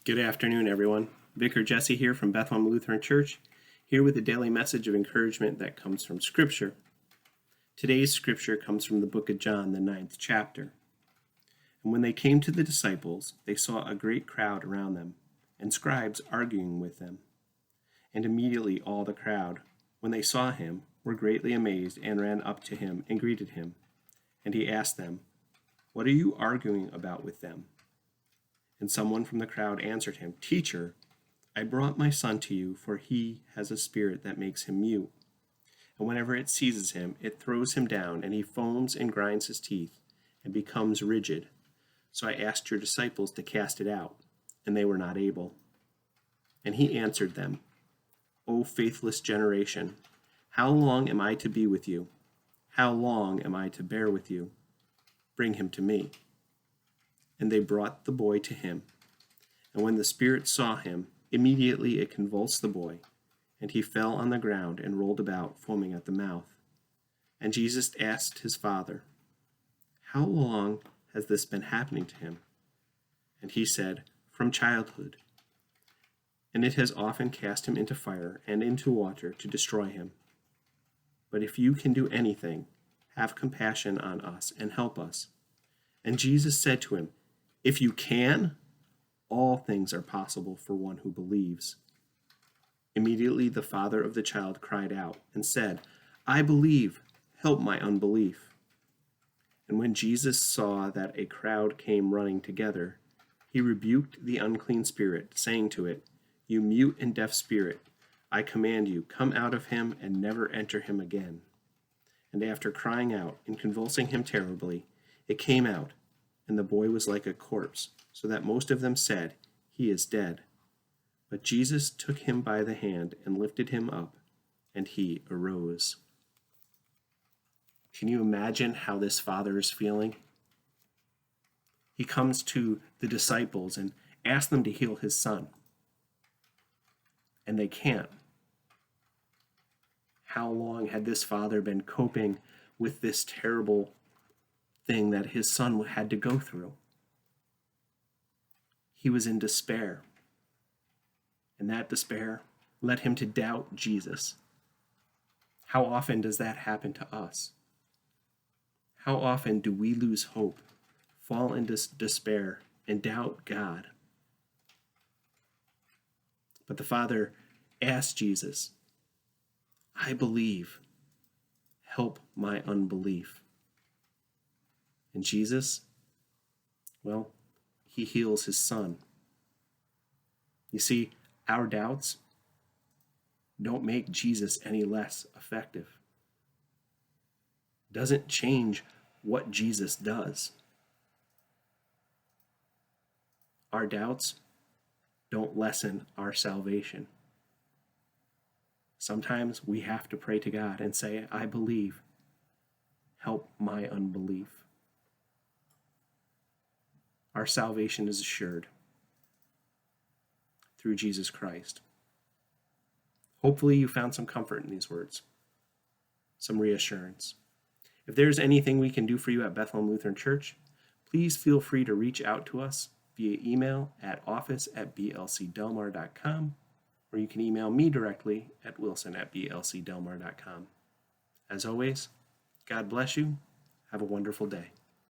Good afternoon, everyone. Vicar Jesse here from Bethlehem Lutheran Church, here with a daily message of encouragement that comes from Scripture. Today's Scripture comes from the book of John, the 9th chapter. And when they came to the disciples, they saw a great crowd around them, and scribes arguing with them. And immediately all the crowd, when they saw him, were greatly amazed and ran up to him and greeted him. And he asked them, "What are you arguing about with them?" And someone from the crowd answered him, "Teacher, I brought my son to you, for he has a spirit that makes him mute. And whenever it seizes him, it throws him down, and he foams and grinds his teeth, and becomes rigid. So I asked your disciples to cast it out, and they were not able." And he answered them, "O faithless generation, how long am I to be with you? How long am I to bear with you? Bring him to me." And they brought the boy to him. And when the spirit saw him, immediately it convulsed the boy, and he fell on the ground and rolled about, foaming at the mouth. And Jesus asked his father, "How long has this been happening to him?" And he said, "From childhood. And it has often cast him into fire and into water to destroy him. But if you can do anything, have compassion on us and help us." And Jesus said to him, "If you can, all things are possible for one who believes." Immediately the father of the child cried out and said, "I believe, help my unbelief." And when Jesus saw that a crowd came running together, he rebuked the unclean spirit, saying to it, "You mute and deaf spirit, I command you, come out of him and never enter him again." And after crying out and convulsing him terribly, it came out, and the boy was like a corpse, so that most of them said, "He is dead." But Jesus took him by the hand and lifted him up, and he arose. Can you imagine how this father is feeling? He comes to the disciples and asks them to heal his son, and they can't. How long had this father been coping with this terrible thing that his son had to go through? He was in despair, and that despair led him to doubt Jesus. How often does that happen to us? How often do we lose hope, fall into despair, and doubt God? But the father asked Jesus, "I believe, help my unbelief." And Jesus, well, he heals his son. You see, our doubts don't make Jesus any less effective. It doesn't change what Jesus does. Our doubts don't lessen our salvation. Sometimes we have to pray to God and say, "I believe, help my unbelief." Our salvation is assured through Jesus Christ. Hopefully you found some comfort in these words, some reassurance. If there's anything we can do for you at Bethlehem Lutheran Church, please feel free to reach out to us via email at office@blcdelmar.com, or you can email me directly at wilson@blcdelmar.com. As always, God bless you. Have a wonderful day.